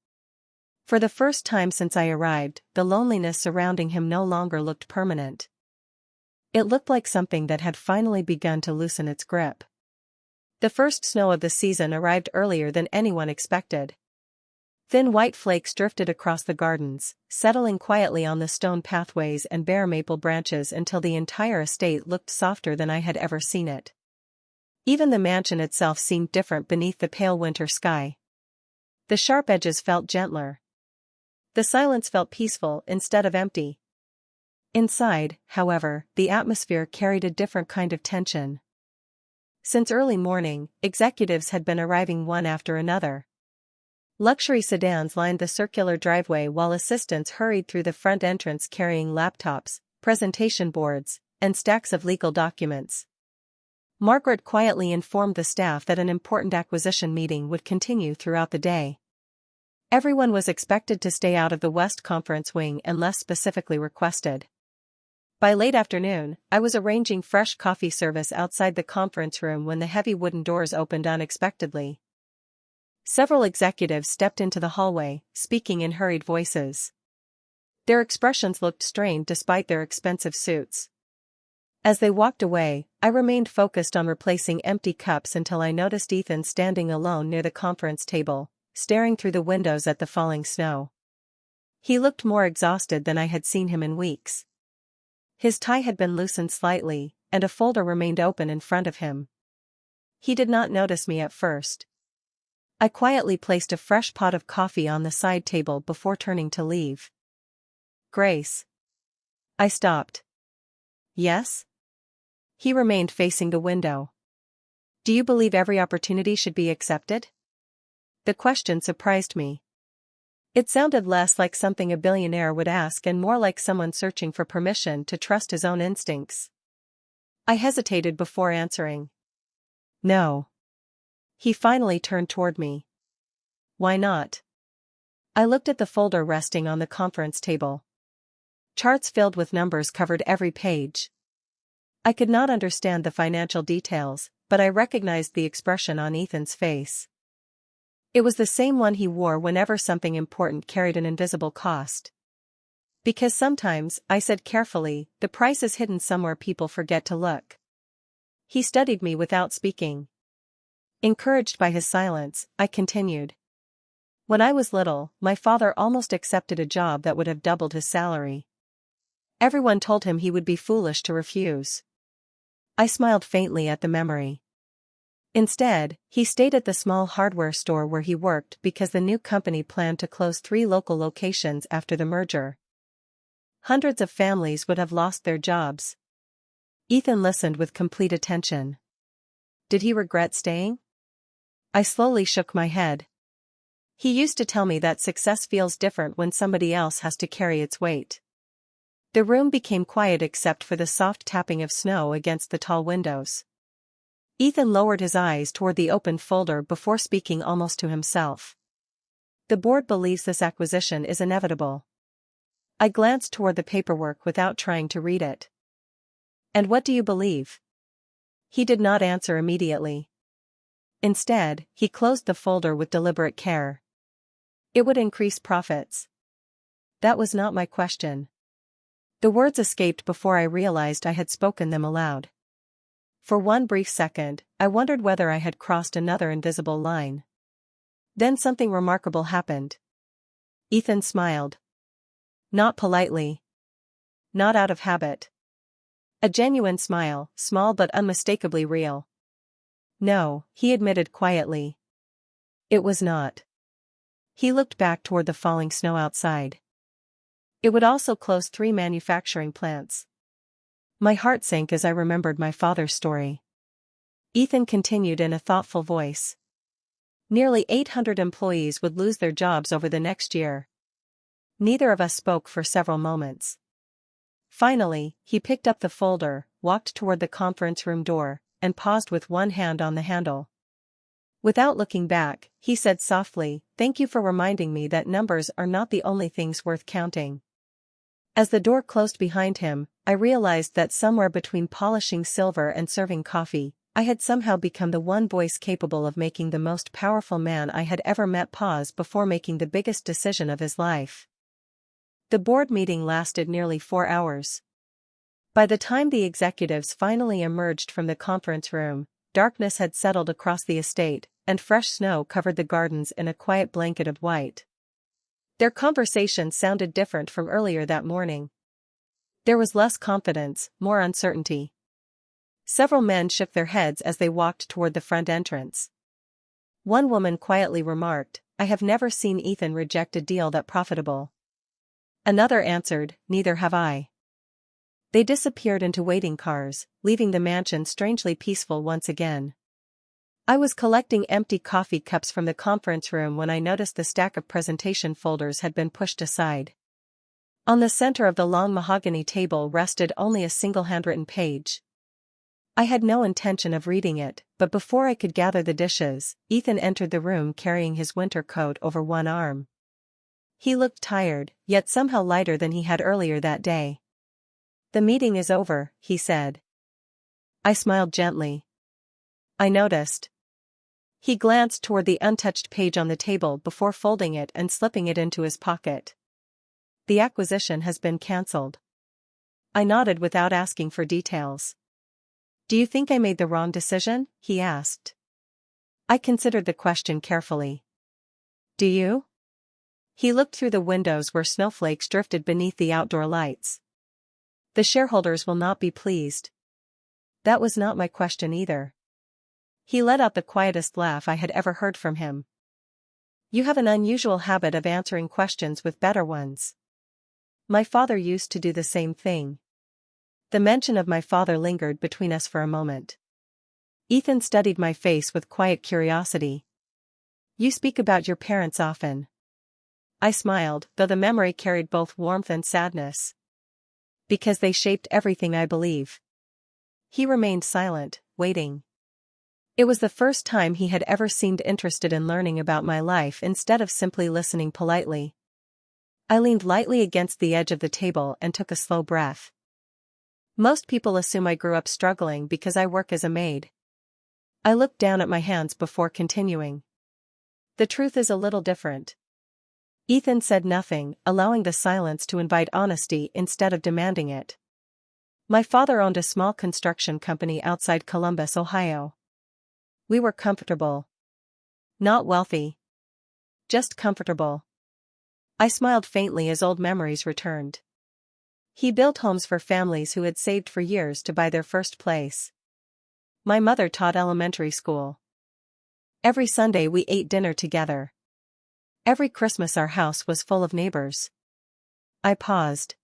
Speaker 1: For the first time since I arrived, the loneliness surrounding him no longer looked permanent. It looked like something that had finally begun to loosen its grip. The first snow of the season arrived earlier than anyone expected. Thin white flakes drifted across the gardens, settling quietly on the stone pathways and bare maple branches until the entire estate looked softer than I had ever seen it. Even the mansion itself seemed different beneath the pale winter sky. The sharp edges felt gentler. The silence felt peaceful instead of empty. Inside, however, the atmosphere carried a different kind of tension. Since early morning, executives had been arriving one after another. Luxury sedans lined the circular driveway while assistants hurried through the front entrance carrying laptops, presentation boards, and stacks of legal documents. Margaret quietly informed the staff that an important acquisition meeting would continue throughout the day. Everyone was expected to stay out of the West Conference wing unless specifically requested. By late afternoon, I was arranging fresh coffee service outside the conference room when the heavy wooden doors opened unexpectedly. Several executives stepped into the hallway, speaking in hurried voices. Their expressions looked strained despite their expensive suits. As they walked away, I remained focused on replacing empty cups until I noticed Ethan standing alone near the conference table, staring through the windows at the falling snow. He looked more exhausted than I had seen him in weeks. His tie had been loosened slightly, and a folder remained open in front of him. He did not notice me at first. I quietly placed a fresh pot of coffee on the side table before turning to leave. "Grace." I stopped. "Yes?" He remained facing the window. "Do you believe every opportunity should be accepted?" The question surprised me. It sounded less like something a billionaire would ask and more like someone searching for permission to trust his own instincts. I hesitated before answering. "No." He finally turned toward me. "Why not?" I looked at the folder resting on the conference table. Charts filled with numbers covered every page. I could not understand the financial details, but I recognized the expression on Ethan's face. It was the same one he wore whenever something important carried an invisible cost. "Because sometimes," I said carefully, "the price is hidden somewhere people forget to look." He studied me without speaking. Encouraged by his silence, I continued. "When I was little, my father almost accepted a job that would have doubled his salary. Everyone told him he would be foolish to refuse." I smiled faintly at the memory. Instead, he stayed at the small hardware store where he worked because the new company planned to close 3 local locations after the merger. Hundreds of families would have lost their jobs. Ethan listened with complete attention. Did he regret staying? I slowly shook my head. He used to tell me that success feels different when somebody else has to carry its weight. The room became quiet except for the soft tapping of snow against the tall windows. Ethan lowered his eyes toward the open folder before speaking almost to himself. "The board believes this acquisition is inevitable." I glanced toward the paperwork without trying to read it. "And what do you believe?" He did not answer immediately. Instead, he closed the folder with deliberate care. "It would increase profits." That was not my question. The words escaped before I realized I had spoken them aloud. For one brief second, I wondered whether I had crossed another invisible line. Then something remarkable happened. Ethan smiled. Not politely. Not out of habit. A genuine smile, small but unmistakably real. "No," he admitted quietly. "It was not." He looked back toward the falling snow outside. It would also close 3 manufacturing plants. My heart sank as I remembered my father's story. Ethan continued in a thoughtful voice. Nearly 800 employees would lose their jobs over the next year. Neither of us spoke for several moments. Finally, he picked up the folder, walked toward the conference room door, and paused with one hand on the handle. Without looking back, he said softly, "Thank you for reminding me that numbers are not the only things worth counting." As the door closed behind him, I realized that somewhere between polishing silver and serving coffee, I had somehow become the one voice capable of making the most powerful man I had ever met pause before making the biggest decision of his life. The board meeting lasted nearly 4 hours. By the time the executives finally emerged from the conference room, darkness had settled across the estate, and fresh snow covered the gardens in a quiet blanket of white. Their conversation sounded different from earlier that morning. There was less confidence, more uncertainty. Several men shook their heads as they walked toward the front entrance. One woman quietly remarked, "I have never seen Ethan reject a deal that profitable." Another answered, "Neither have I." They disappeared into waiting cars, leaving the mansion strangely peaceful once again. I was collecting empty coffee cups from the conference room when I noticed the stack of presentation folders had been pushed aside. On the center of the long mahogany table rested only a single handwritten page. I had no intention of reading it, but before I could gather the dishes, Ethan entered the room carrying his winter coat over one arm. He looked tired, yet somehow lighter than he had earlier that day. "The meeting is over," he said. I smiled gently. "I noticed." He glanced toward the untouched page on the table before folding it and slipping it into his pocket. "The acquisition has been cancelled." I nodded without asking for details. "Do you think I made the wrong decision?" he asked. I considered the question carefully. "Do you?" He looked through the windows where snowflakes drifted beneath the outdoor lights. "The shareholders will not be pleased." That was not my question either. He let out the quietest laugh I had ever heard from him. "You have an unusual habit of answering questions with better ones." My father used to do the same thing. The mention of my father lingered between us for a moment. Ethan studied my face with quiet curiosity. "You speak about your parents often." I smiled, though the memory carried both warmth and sadness. "Because they shaped everything I believe." He remained silent, waiting. It was the first time he had ever seemed interested in learning about my life instead of simply listening politely. I leaned lightly against the edge of the table and took a slow breath. "Most people assume I grew up struggling because I work as a maid." I looked down at my hands before continuing. "The truth is a little different." Ethan said nothing, allowing the silence to invite honesty instead of demanding it. "My father owned a small construction company outside Columbus, Ohio. We were comfortable. Not wealthy. Just comfortable." I smiled faintly as old memories returned. He built homes for families who had saved for years to buy their first place. My mother taught elementary school. Every Sunday we ate dinner together. Every Christmas our house was full of neighbors. I paused.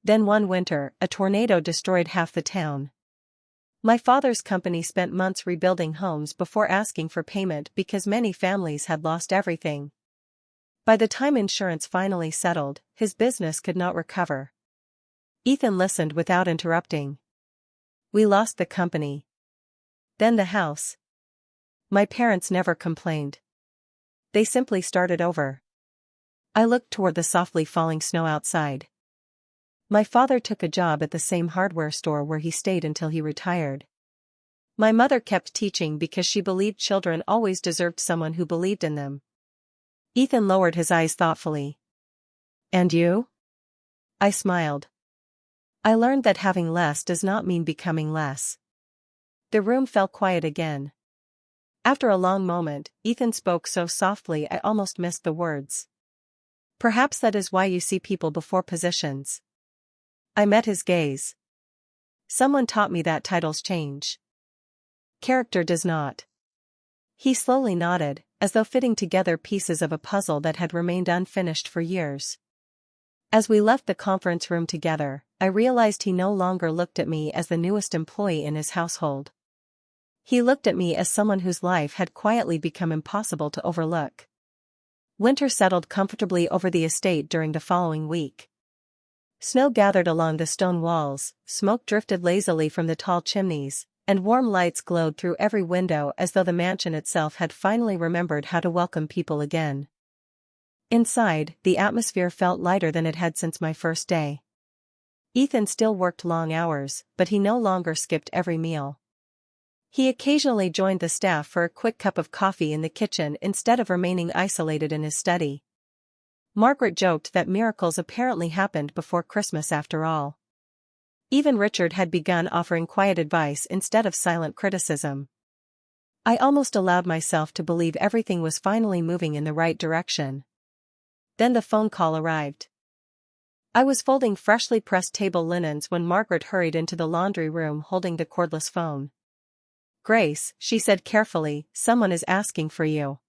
Speaker 1: Then one winter, a tornado destroyed half the town. My father's company spent months rebuilding homes before asking for payment because many families had lost everything. By the time insurance finally settled, his business could not recover. Ethan listened without interrupting. "We lost the company. Then the house. My parents never complained. They simply started over." I looked toward the softly falling snow outside. My father took a job at the same hardware store where he stayed until he retired. My mother kept teaching because she believed children always deserved someone who believed in them. Ethan lowered his eyes thoughtfully. "And you?" I smiled. "I learned that having less does not mean becoming less." The room fell quiet again. After a long moment, Ethan spoke so softly I almost missed the words. "Perhaps that is why you see people before positions." I met his gaze. "Someone taught me that titles change. Character does not." He slowly nodded, as though fitting together pieces of a puzzle that had remained unfinished for years. As we left the conference room together, I realized he no longer looked at me as the newest employee in his household. He looked at me as someone whose life had quietly become impossible to overlook. Winter settled comfortably over the estate during the following week. Snow gathered along the stone walls, smoke drifted lazily from the tall chimneys, and warm lights glowed through every window as though the mansion itself had finally remembered how to welcome people again. Inside, the atmosphere felt lighter than it had since my first day. Ethan still worked long hours, but he no longer skipped every meal. He occasionally joined the staff for a quick cup of coffee in the kitchen instead of remaining isolated in his study. Margaret joked that miracles apparently happened before Christmas after all. Even Richard had begun offering quiet advice instead of silent criticism. I almost allowed myself to believe everything was finally moving in the right direction. Then the phone call arrived. I was folding freshly pressed table linens when Margaret hurried into the laundry room holding the cordless phone. "Grace," she said carefully, "someone is asking for you."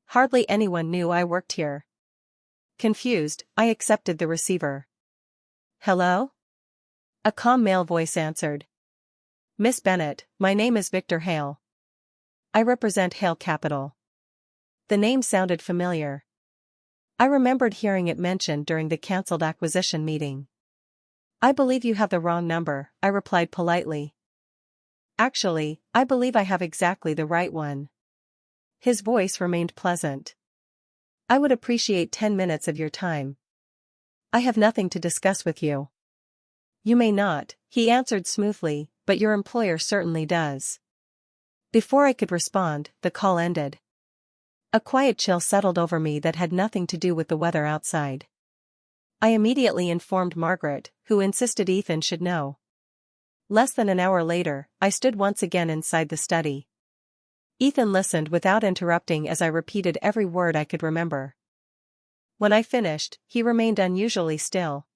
Speaker 1: Hardly anyone knew I worked here. Confused, I accepted the receiver. "Hello?" A calm male voice answered. "Miss Bennett, my name is Victor Hale. I represent Hale Capital." The name sounded familiar. I remembered hearing it mentioned during the cancelled acquisition meeting. "I believe you have the wrong number," I replied politely. "Actually, I believe I have exactly the right one." His voice remained pleasant. "I would appreciate 10 minutes of your time." "I have nothing to discuss with you." "You may not," he answered smoothly, "but your employer certainly does." Before I could respond, the call ended. A quiet chill settled over me that had nothing to do with the weather outside. I immediately informed Margaret, who insisted Ethan should know. Less than an hour later, I stood once again inside the study. Ethan listened without interrupting as I repeated every word I could remember. When I finished, he remained unusually still.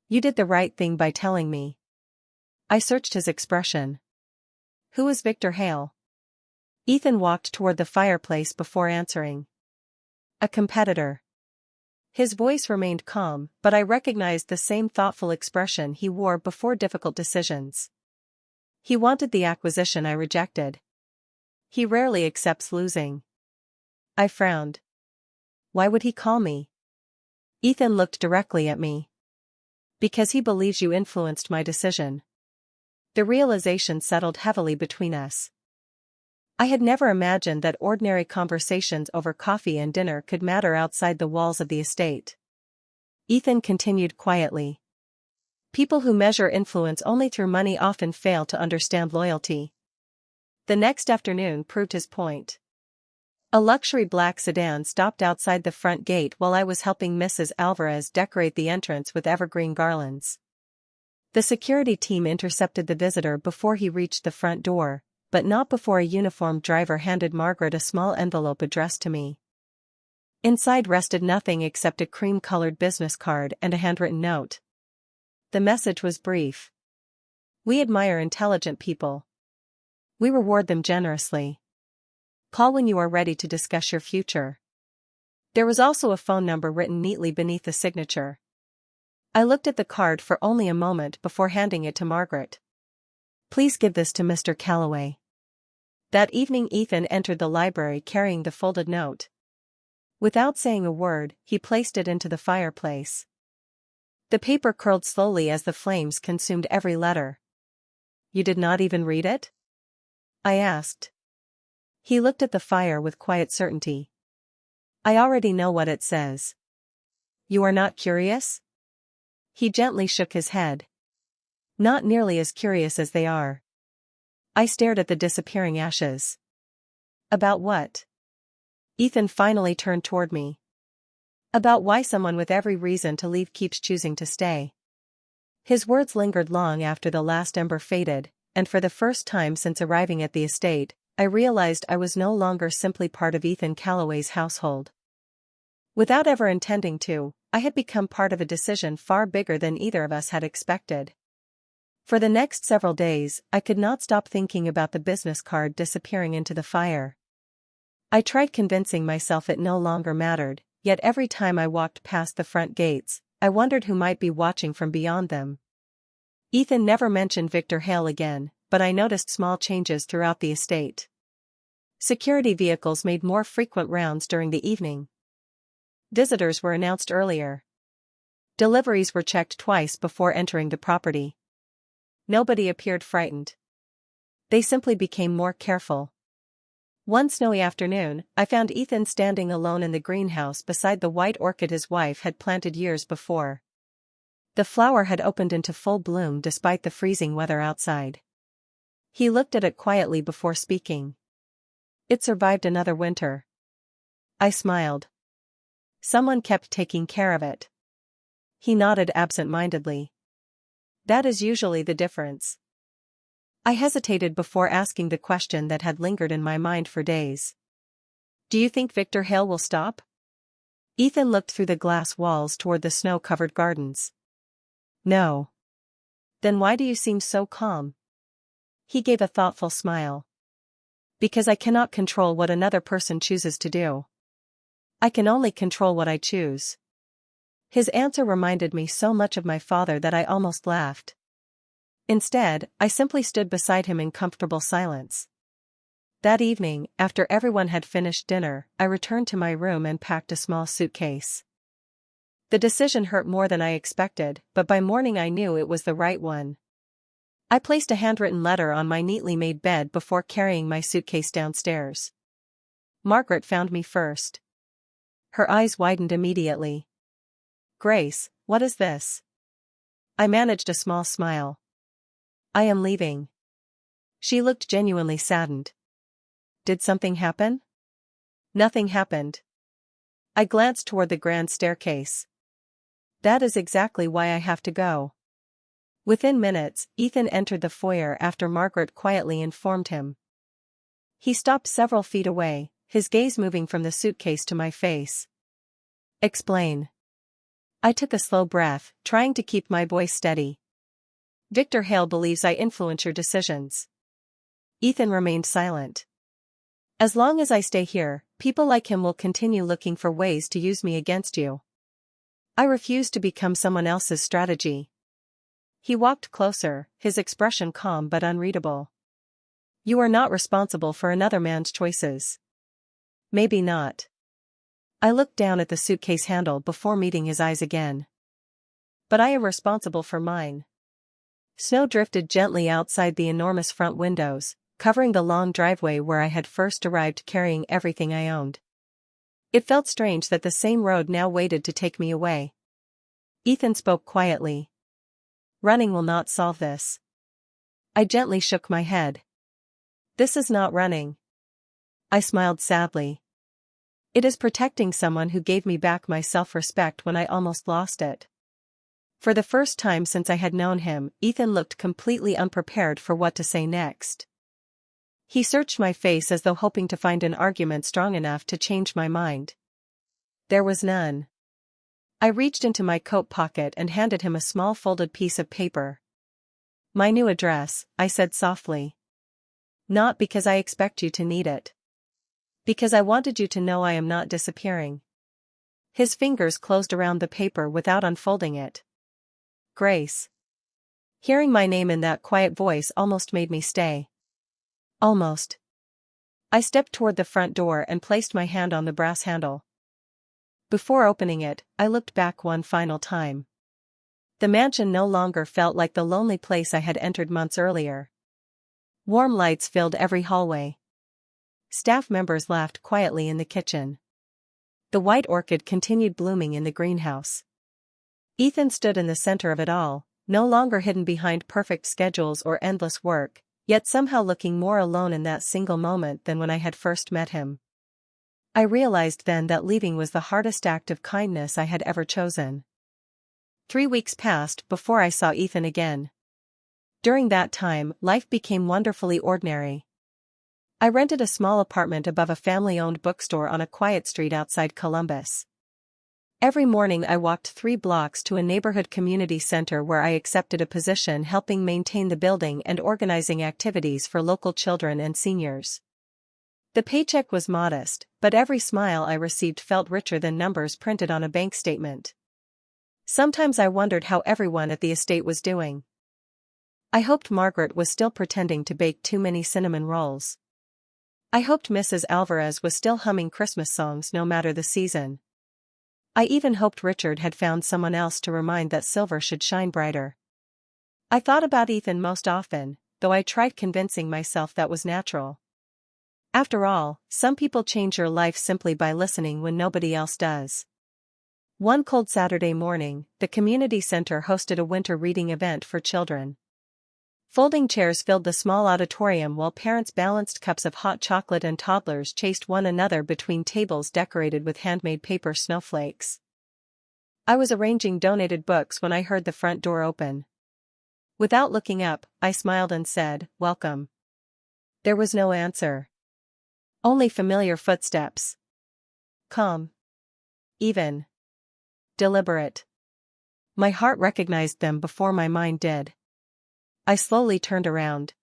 Speaker 1: "You did the right thing by telling me." I searched his expression. "Who is Victor Hale?" Ethan walked toward the fireplace before answering. "A competitor." His voice remained calm, but I recognized the same thoughtful expression he wore before difficult decisions. "He wanted the acquisition I rejected. He rarely accepts losing." I frowned. "Why would he call me?" Ethan looked directly at me. "Because he believes you influenced my decision." The realization settled heavily between us. I had never imagined that ordinary conversations over coffee and dinner could matter outside the walls of the estate. Ethan continued quietly. "People who measure influence only through money often fail to understand loyalty." The next afternoon proved his point. A luxury black sedan stopped outside the front gate while I was helping Mrs. Alvarez decorate the entrance with evergreen garlands. The security team intercepted the visitor before he reached the front door, but not before a uniformed driver handed Margaret a small envelope addressed to me. Inside rested nothing except a cream-colored business card and a handwritten note. The message was brief. "We admire intelligent people. We reward them generously. Call when you are ready to discuss your future." There was also a phone number written neatly beneath the signature. I looked at the card for only a moment before handing it to Margaret. "Please give this to Mr. Calloway." That evening Ethan entered the library carrying the folded note. Without saying a word, he placed it into the fireplace. The paper curled slowly as the flames consumed every letter. "You did not even read it?" I asked. He looked at the fire with quiet certainty. "I already know what it says." "You are not curious?" He gently shook his head. "Not nearly as curious as they are." I stared at the disappearing ashes. "About what?" Ethan finally turned toward me. "About why someone with every reason to leave keeps choosing to stay." His words lingered long after the last ember faded, and for the first time since arriving at the estate, I realized I was no longer simply part of Ethan Calloway's household. Without ever intending to, I had become part of a decision far bigger than either of us had expected. For the next several days, I could not stop thinking about the business card disappearing into the fire. I tried convincing myself it no longer mattered, yet every time I walked past the front gates, I wondered who might be watching from beyond them. Ethan never mentioned Victor Hale again, but I noticed small changes throughout the estate. Security vehicles made more frequent rounds during the evening. Visitors were announced earlier. Deliveries were checked twice before entering the property. Nobody appeared frightened. They simply became more careful. One snowy afternoon, I found Ethan standing alone in the greenhouse beside the white orchid his wife had planted years before. The flower had opened into full bloom despite the freezing weather outside. He looked at it quietly before speaking. It survived another winter. I smiled. Someone kept taking care of it. He nodded absent-mindedly. That is usually the difference. I hesitated before asking the question that had lingered in my mind for days. Do you think Victor Hale will stop? Ethan looked through the glass walls toward the snow-covered gardens. No. Then why do you seem so calm? He gave a thoughtful smile. Because I cannot control what another person chooses to do. I can only control what I choose. His answer reminded me so much of my father that I almost laughed. Instead, I simply stood beside him in comfortable silence. That evening, after everyone had finished dinner, I returned to my room and packed a small suitcase. The decision hurt more than I expected, but by morning I knew it was the right one. I placed a handwritten letter on my neatly made bed before carrying my suitcase downstairs. Margaret found me first. Her eyes widened immediately. Grace, what is this? I managed a small smile. I am leaving. She looked genuinely saddened. Did something happen? Nothing happened. I glanced toward the grand staircase. That is exactly why I have to go. Within minutes, Ethan entered the foyer after Margaret quietly informed him. He stopped several feet away, his gaze moving from the suitcase to my face. Explain. I took a slow breath, trying to keep my voice steady. Victor Hale believes I influence your decisions. Ethan remained silent. As long as I stay here, people like him will continue looking for ways to use me against you. I refuse to become someone else's strategy. He walked closer, his expression calm but unreadable. You are not responsible for another man's choices. Maybe not. I looked down at the suitcase handle before meeting his eyes again. But I am responsible for mine. Snow drifted gently outside the enormous front windows, covering the long driveway where I had first arrived carrying everything I owned. It felt strange that the same road now waited to take me away. Ethan spoke quietly. Running will not solve this. I gently shook my head. This is not running. I smiled sadly. It is protecting someone who gave me back my self-respect when I almost lost it. For the first time since I had known him, Ethan looked completely unprepared for what to say next. He searched my face as though hoping to find an argument strong enough to change my mind. There was none. I reached into my coat pocket and handed him a small folded piece of paper. My new address, I said softly. Not because I expect you to need it. Because I wanted you to know I am not disappearing. His fingers closed around the paper without unfolding it. Grace. Hearing my name in that quiet voice almost made me stay. Almost. I stepped toward the front door and placed my hand on the brass handle. Before opening it, I looked back one final time. The mansion no longer felt like the lonely place I had entered months earlier. Warm lights filled every hallway. Staff members laughed quietly in the kitchen. The white orchid continued blooming in the greenhouse. Ethan stood in the center of it all, no longer hidden behind perfect schedules or endless work, yet somehow looking more alone in that single moment than when I had first met him. I realized then that leaving was the hardest act of kindness I had ever chosen. 3 weeks passed before I saw Ethan again. During that time, life became wonderfully ordinary. I rented a small apartment above a family-owned bookstore on a quiet street outside Columbus. Every morning I walked 3 blocks to a neighborhood community center where I accepted a position helping maintain the building and organizing activities for local children and seniors. The paycheck was modest, but every smile I received felt richer than numbers printed on a bank statement. Sometimes I wondered how everyone at the estate was doing. I hoped Margaret was still pretending to bake too many cinnamon rolls. I hoped Mrs. Alvarez was still humming Christmas songs no matter the season. I even hoped Richard had found someone else to remind that silver should shine brighter. I thought about Ethan most often, though I tried convincing myself that was natural. After all, some people change your life simply by listening when nobody else does. One cold Saturday morning, the community center hosted a winter reading event for children. Folding chairs filled the small auditorium while parents balanced cups of hot chocolate and toddlers chased one another between tables decorated with handmade paper snowflakes. I was arranging donated books when I heard the front door open. Without looking up, I smiled and said, "Welcome." There was no answer. Only familiar footsteps. Calm. Even. Deliberate. My heart recognized them before my mind did. I slowly turned around.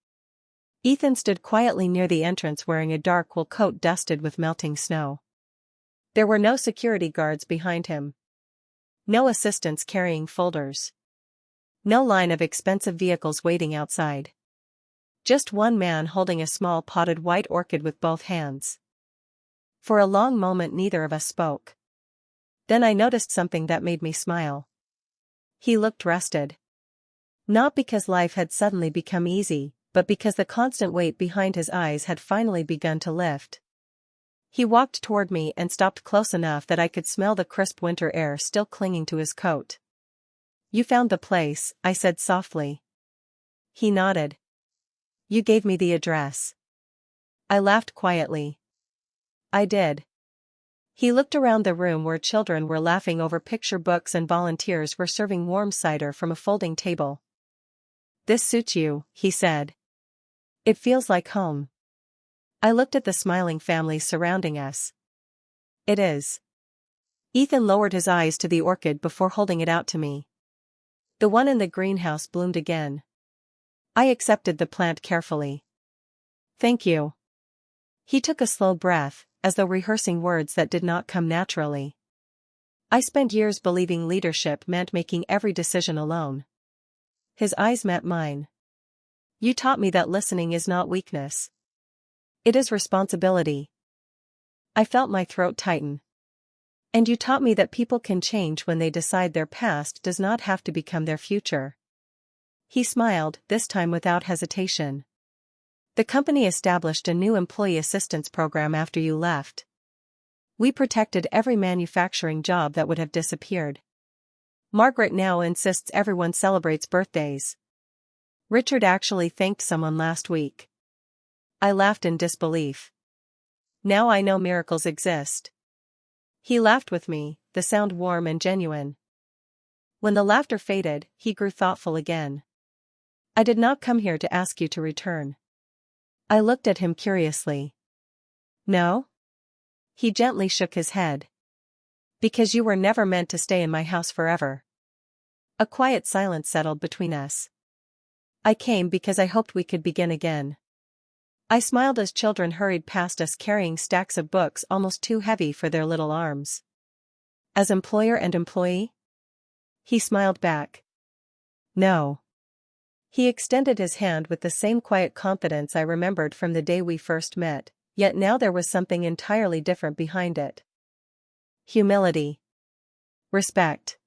Speaker 1: Ethan stood quietly near the entrance wearing a dark wool coat dusted with melting snow. There were no security guards behind him. No assistants carrying folders. No line of expensive vehicles waiting outside. Just one man holding a small potted white orchid with both hands. For a long moment neither of us spoke. Then I noticed something that made me smile. He looked rested. Not because life had suddenly become easy, but because the constant weight behind his eyes had finally begun to lift. He walked toward me and stopped close enough that I could smell the crisp winter air still clinging to his coat. "You found the place," I said softly. He nodded. "You gave me the address." I laughed quietly. "I did." He looked around the room where children were laughing over picture books and volunteers were serving warm cider from a folding table. "This suits you," he said. "It feels like home." I looked at the smiling families surrounding us. "It is." Ethan lowered his eyes to the orchid before holding it out to me. The one in the greenhouse bloomed again. I accepted the plant carefully. "Thank you." He took a slow breath, as though rehearsing words that did not come naturally. I spent years believing leadership meant making every decision alone. His eyes met mine. "You taught me that listening is not weakness. It is responsibility." I felt my throat tighten. "And you taught me that people can change when they decide their past does not have to become their future." He smiled, this time without hesitation. "The company established a new employee assistance program after you left. We protected every manufacturing job that would have disappeared. Margaret now insists everyone celebrates birthdays. Richard actually thanked someone last week." I laughed in disbelief. "Now I know miracles exist." He laughed with me, the sound warm and genuine. When the laughter faded, he grew thoughtful again. "I did not come here to ask you to return." I looked at him curiously. "No?" He gently shook his head. "Because you were never meant to stay in my house forever." A quiet silence settled between us. "I came because I hoped we could begin again." I smiled as children hurried past us carrying stacks of books almost too heavy for their little arms. "As employer and employee?" He smiled back. "No." He extended his hand with the same quiet confidence I remembered from the day we first met, yet now there was something entirely different behind it. Humility. Respect.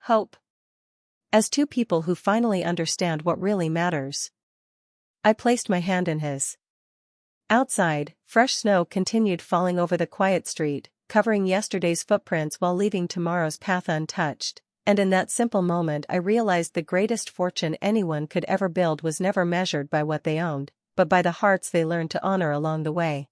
Speaker 1: Hope. As two people who finally understand what really matters. I placed my hand in his. Outside, fresh snow continued falling over the quiet street, covering yesterday's footprints while leaving tomorrow's path untouched, and in that simple moment I realized the greatest fortune anyone could ever build was never measured by what they owned, but by the hearts they learned to honor along the way.